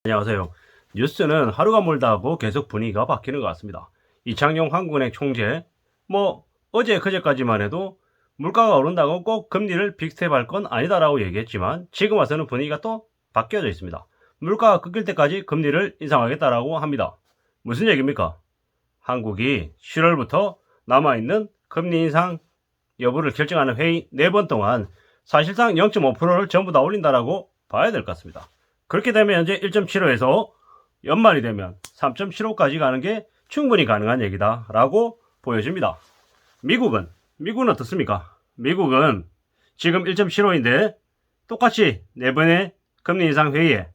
안녕하세요. 뉴스는 하루가 멀다 하고 계속 분위기가 바뀌는 것 같습니다. 이창용 한국은행 총재, 어제 그제까지만 해도 물가가 오른다고 꼭 금리를 빅스텝할 건 아니다라고 얘기했지만 지금 와서는 분위기가 또 바뀌어져 있습니다. 물가가 꺾일 때까지 금리를 인상하겠다라고 합니다. 무슨 얘기입니까? 한국이 7월부터 남아있는 금리 인상 여부를 결정하는 회의 4번 동안 사실상 0.5%를 전부 다 올린다라고 봐야 될 것 같습니다. 그렇게 되면 현재 1.75에서 연말이 되면 3.75까지 가는 게 충분히 가능한 얘기다라고 보여집니다. 미국은 어떻습니까? 미국은 지금 1.75인데 똑같이 4번의 금리 인상 회의에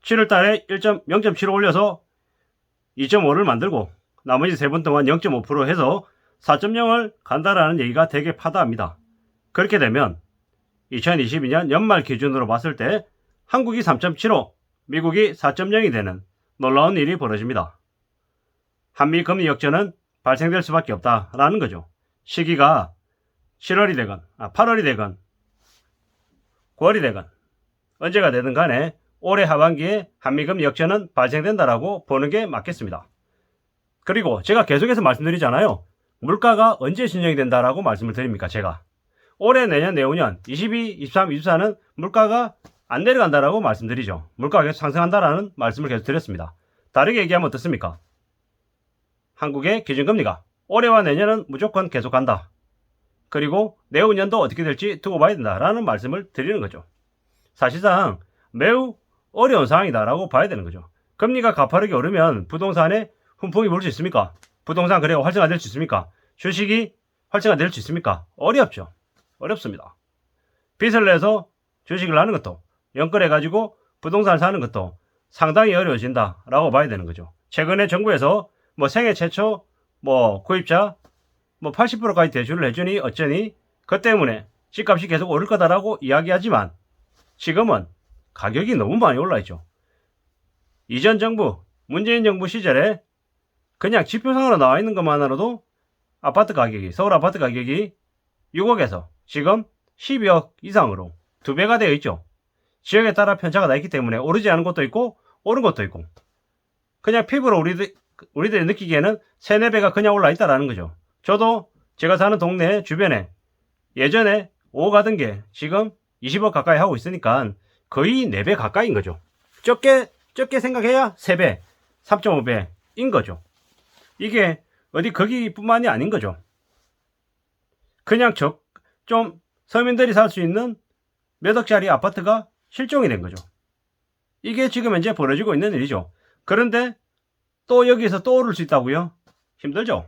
7월 달에 0.75 올려서 2.5를 만들고 나머지 3번 동안 0.5% 해서 4.0을 간다라는 얘기가 되게 파다합니다. 그렇게 되면 2022년 연말 기준으로 봤을 때 한국이 3.75, 미국이 4.0이 되는 놀라운 일이 벌어집니다. 한미 금리 역전은 발생될 수밖에 없다라는 거죠. 시기가 7월이 되건 8월이 되건 9월이 되건 언제가 되든 간에 올해 하반기에 한미 금리 역전은 발생된다라고 보는 게 맞겠습니다. 그리고 제가 계속해서 말씀드리잖아요. 물가가 언제 진정이 된다라고 말씀을 드립니까? 제가 올해, 내년, 내후년 22, 23, 24는 물가가 안 내려간다라고 말씀드리죠. 물가가 계속 상승한다라는 말씀을 계속 드렸습니다. 다르게 얘기하면 어떻습니까? 한국의 기준금리가 올해와 내년은 무조건 계속 간다. 그리고 내후년도 어떻게 될지 두고 봐야 된다라는 말씀을 드리는 거죠. 사실상 매우 어려운 상황이다라고 봐야 되는 거죠. 금리가 가파르게 오르면 부동산에 훈풍이 불 수 있습니까? 부동산 거래가 활성화될 수 있습니까? 주식이 활성화될 수 있습니까? 어렵죠. 어렵습니다. 빚을 내서 주식을 하는 것도 연끌해가지고 부동산을 사는 것도 상당히 어려워진다라고 봐야 되는 거죠. 최근에 정부에서 생애 최초 구입자 80%까지 대출을 해주니 어쩌니 그 때문에 집값이 계속 오를 거다라고 이야기하지만 지금은 가격이 너무 많이 올라 있죠. 이전 정부 문재인 정부 시절에 그냥 지표상으로 나와 있는 것만으로도 아파트 가격이 서울 아파트 가격이 6억에서 지금 12억 이상으로 2배가 되어 있죠. 지역에 따라 편차가 나 있기 때문에 오르지 않은 것도 있고 오른 것도 있고 그냥 피부로 우리들이 느끼기에는 3, 4배가 그냥 올라 있다라는 거죠. 저도 제가 사는 동네 주변에 예전에 5억 하던 게 지금 20억 가까이 하고 있으니까 거의 4배 가까이인 거죠. 적게 생각해야 3배, 3.5배인 거죠. 이게 어디 거기뿐만이 아닌 거죠. 그냥 좀 서민들이 살 수 있는 몇 억짜리 아파트가 실종이 된 거죠. 이게 지금 현재 벌어지고 있는 일이죠. 그런데 또 여기서 또 오를 수 있다고요? 힘들죠.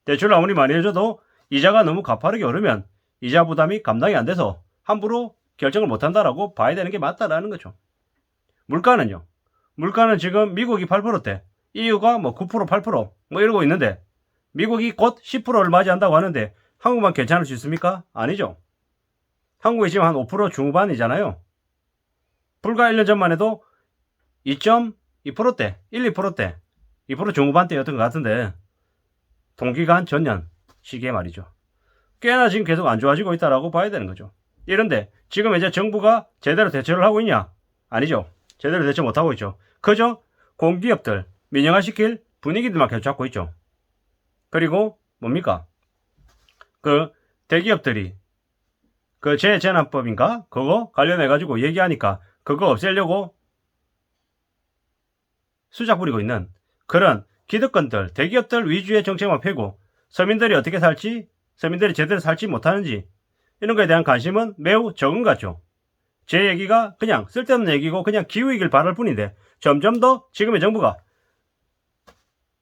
대출 아무리 많이 해줘도 이자가 너무 가파르게 오르면 이자 부담이 감당이 안 돼서 함부로 결정을 못한다라고 봐야 되는 게 맞다라는 거죠. 물가는요. 물가는 지금 미국이 8%대, EU가 9%, 8% 이러고 있는데 미국이 곧 10%를 맞이한다고 하는데 한국만 괜찮을 수 있습니까? 아니죠. 한국이 지금 한 5% 중후반이잖아요. 불과 1년 전만 해도 2.2%대, 1, 2%대, 2% 중후반대였던 것 같은데 동기간 전년 시기에 말이죠. 꽤나 지금 계속 안 좋아지고 있다라고 봐야 되는 거죠. 이런데 지금 이제 정부가 제대로 대처를 하고 있냐? 아니죠. 제대로 대처 못하고 있죠. 그저 공기업들 민영화시킬 분위기들만 계속 잡고 있죠. 그리고 뭡니까? 대기업들이 재재난법인가? 그거 관련해가지고 얘기하니까 그거 없애려고 수작 부리고 있는 그런 기득권들, 대기업들 위주의 정책만 펴고 서민들이 어떻게 살지, 서민들이 제대로 살지 못하는지 이런 거에 대한 관심은 매우 적은 것 같죠. 제 얘기가 그냥 쓸데없는 얘기고 그냥 기우이길 바랄 뿐인데 점점 더 지금의 정부가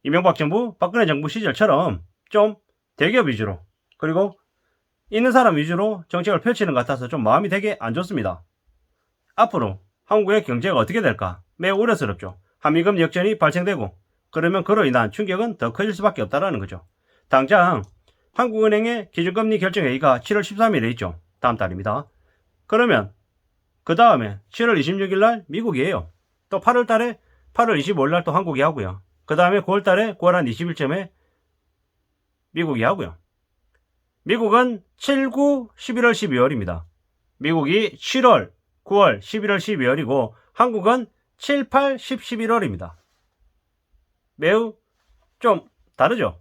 이명박 정부, 박근혜 정부 시절처럼 좀 대기업 위주로 그리고 있는 사람 위주로 정책을 펼치는 것 같아서 좀 마음이 되게 안 좋습니다. 앞으로 한국의 경제가 어떻게 될까 매우 우려스럽죠. 한미금 역전이 발생되고 그러면 그로 인한 충격은 더 커질 수밖에 없다는 거죠. 당장 한국은행의 기준금리 결정회의가 7월 13일에 있죠. 다음 달입니다. 그러면 그 다음에 7월 26일 날 미국이에요. 또 8월 달에 8월 25일 날 또 한국이 하고요. 그 다음에 9월 달에 9월 한 20일쯤에 미국이 하고요. 미국은 7, 9, 11월, 12월입니다. 미국이 7월, 9월, 11월, 12월이고 한국은 7, 8, 10, 11월입니다. 매우 좀 다르죠.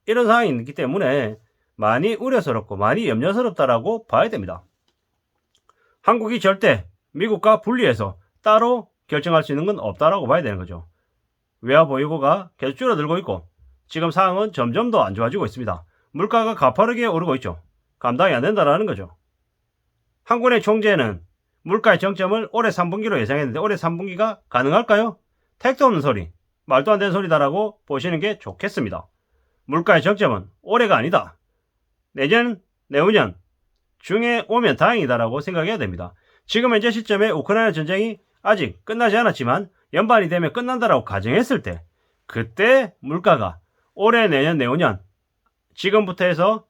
이런 상황이 있기 때문에 많이 우려스럽고 많이 염려스럽다라고 봐야 됩니다. 한국이 절대 미국과 분리해서 따로 결정할 수 있는 건 없다라고 봐야 되는 거죠. 외화 보유고가 계속 줄어들고 있고 지금 상황은 점점 더 안 좋아지고 있습니다. 물가가 가파르게 오르고 있죠. 감당이 안 된다라는 거죠. 한국은행 총재는 물가의 정점을 올해 3분기로 예상했는데 올해 3분기가 가능할까요? 택도 없는 소리, 말도 안 되는 소리다라고 보시는 게 좋겠습니다. 물가의 정점은 올해가 아니다. 내년, 내후년 중에 오면 다행이다라고 생각해야 됩니다. 지금 현재 시점에 우크라이나 전쟁이 아직 끝나지 않았지만 연반이 되면 끝난다라고 가정했을 때 그때 물가가 올해, 내년, 내후년 지금부터 해서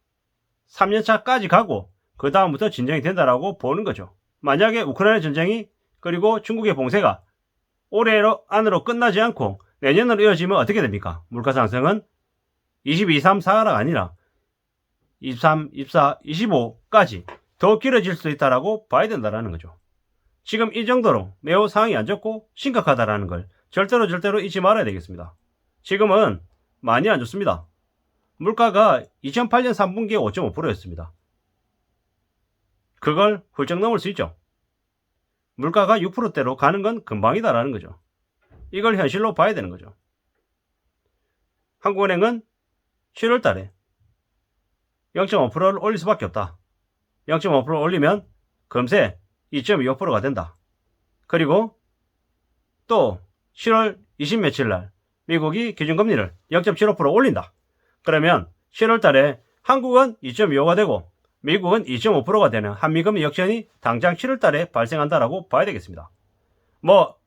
3년차까지 가고 그 다음부터 진정이 된다라고 보는 거죠. 만약에 우크라이나 전쟁이 그리고 중국의 봉쇄가 올해 안으로 끝나지 않고 내년으로 이어지면 어떻게 됩니까? 물가 상승은 22, 3, 4가 아니라 23, 24, 25까지 더 길어질 수 있다라고 봐야 된다라는 거죠. 지금 이 정도로 매우 상황이 안 좋고 심각하다라는 걸 절대로 잊지 말아야 되겠습니다. 지금은 많이 안 좋습니다. 물가가 2008년 3분기에 5.5%였습니다. 그걸 훌쩍 넘을 수 있죠. 물가가 6%대로 가는 건 금방이다라는 거죠. 이걸 현실로 봐야 되는 거죠. 한국은행은 7월 달에 0.5%를 올릴 수밖에 없다. 0.5% 올리면 금세 2.25%가 된다. 그리고 또 7월 20 며칠 날 미국이 기준금리를 0.75% 올린다. 그러면 7월 달에 한국은 2.25가 되고 미국은 2.5%가 되는 한미금리 역전이 당장 7월 달에 발생한다라고 봐야 되겠습니다.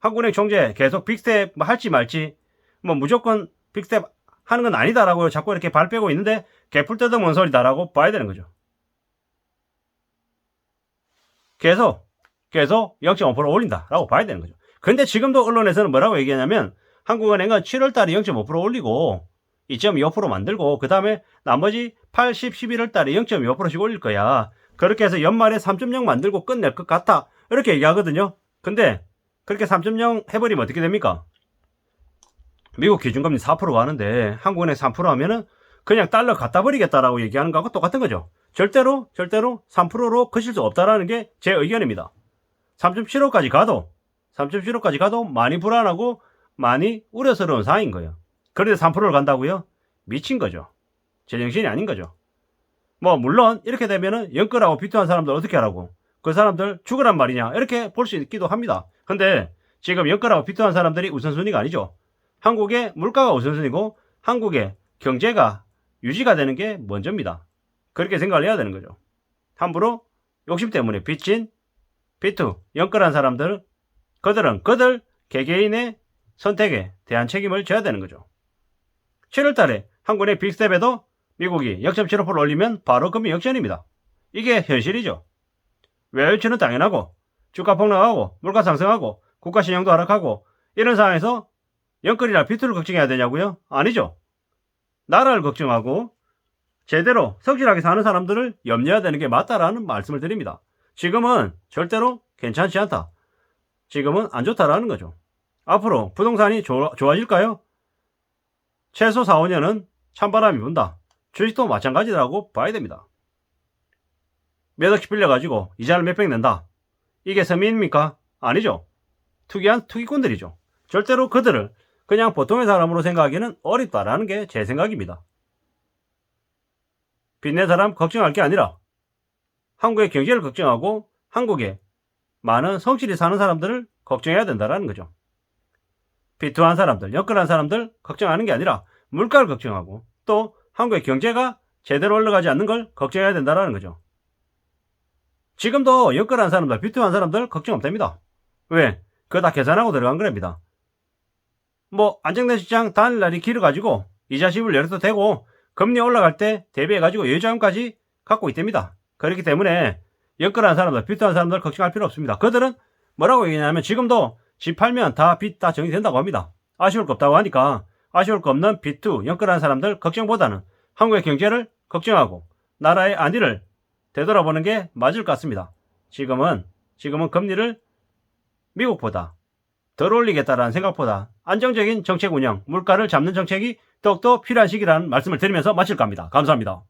한국은행 총재 계속 빅스텝 할지 말지 무조건 빅스텝 하는 건 아니다라고 자꾸 이렇게 발 빼고 있는데 개풀 뜯어먹는 소리다라고 봐야 되는 거죠. 계속 0.5% 올린다라고 봐야 되는 거죠. 근데 지금도 언론에서는 뭐라고 얘기하냐면 한국은행은 7월 달에 0.5% 올리고 2.25% 만들고 그 다음에 나머지 8, 10, 11월 달에 0.25%씩 올릴 거야. 그렇게 해서 연말에 3.0 만들고 끝낼 것 같아. 이렇게 얘기하거든요. 근데 그렇게 3.0 해버리면 어떻게 됩니까? 미국 기준금리 4%가 하는데 한국은행 3% 하면은 그냥 달러 갖다 버리겠다라고 얘기하는 거하고 똑같은 거죠. 절대로 3%로 커질 수 없다라는 게 제 의견입니다. 3.75까지 가도 많이 불안하고 많이 우려스러운 상황인 거예요. 그런데 3%를 간다고요? 미친 거죠. 제정신이 아닌 거죠. 물론 이렇게 되면은 연끌하고 비투한 사람들 어떻게 하라고? 그 사람들 죽으란 말이냐? 이렇게 볼 수 있기도 합니다. 근데 지금 연끌하고 비투한 사람들이 우선순위가 아니죠. 한국의 물가가 우선순위고 한국의 경제가 유지가 되는 게 먼저입니다. 그렇게 생각을 해야 되는 거죠. 함부로 욕심 때문에 빚진 비투, 연끌한 사람들, 그들 개개인의 선택에 대한 책임을 져야 되는 거죠. 7월 달에 한국의 빅스텝에도 미국이 0.75% 올리면 바로 금리 역전입니다. 이게 현실이죠. 외유치는 당연하고 주가 폭락하고 물가 상승하고 국가 신용도 하락하고 이런 상황에서 연끌이나 비투를 걱정해야 되냐고요? 아니죠. 나라를 걱정하고 제대로 성실하게 사는 사람들을 염려해야 되는 게 맞다라는 말씀을 드립니다. 지금은 절대로 괜찮지 않다. 지금은 안 좋다라는 거죠. 앞으로 부동산이 좋아질까요? 최소 4, 5년은 찬바람이 분다. 주식도 마찬가지라고 봐야 됩니다. 몇 억씩 빌려가지고 이자를 몇백 낸다. 이게 서민입니까? 아니죠. 투기한 투기꾼들이죠. 절대로 그들을 그냥 보통의 사람으로 생각하기는 어렵다라는 게 제 생각입니다. 빚낸 사람 걱정할 게 아니라 한국의 경제를 걱정하고 한국에 많은 성실히 사는 사람들을 걱정해야 된다는 거죠. 비투한 사람들, 연끌한 사람들 걱정하는 게 아니라 물가를 걱정하고 또 한국의 경제가 제대로 올라가지 않는 걸 걱정해야 된다는 거죠. 지금도 연끌한 사람들, 비투한 사람들 걱정 없답니다. 왜? 그거 다 계산하고 들어간 거랍니다. 안정된 시장 단일날이 길어가지고 이자집을 열어도 되고 금리 올라갈 때 대비해가지고 여유자금까지 갖고 있답니다. 그렇기 때문에 연끌한 사람들, 비투한 사람들 걱정할 필요 없습니다. 그들은 뭐라고 얘기하냐면 지금도 집 팔면 다 빚 다 정리된다고 합니다. 아쉬울 거 없다고 하니까 아쉬울 거 없는 비투, 연끌한 사람들 걱정보다는 한국의 경제를 걱정하고 나라의 안위를 되돌아보는 게 맞을 것 같습니다. 지금은 금리를 미국보다 덜 올리겠다라는 생각보다 안정적인 정책 운영, 물가를 잡는 정책이 더욱더 필요한 시기라는 말씀을 드리면서 마칠까 합니다. 감사합니다.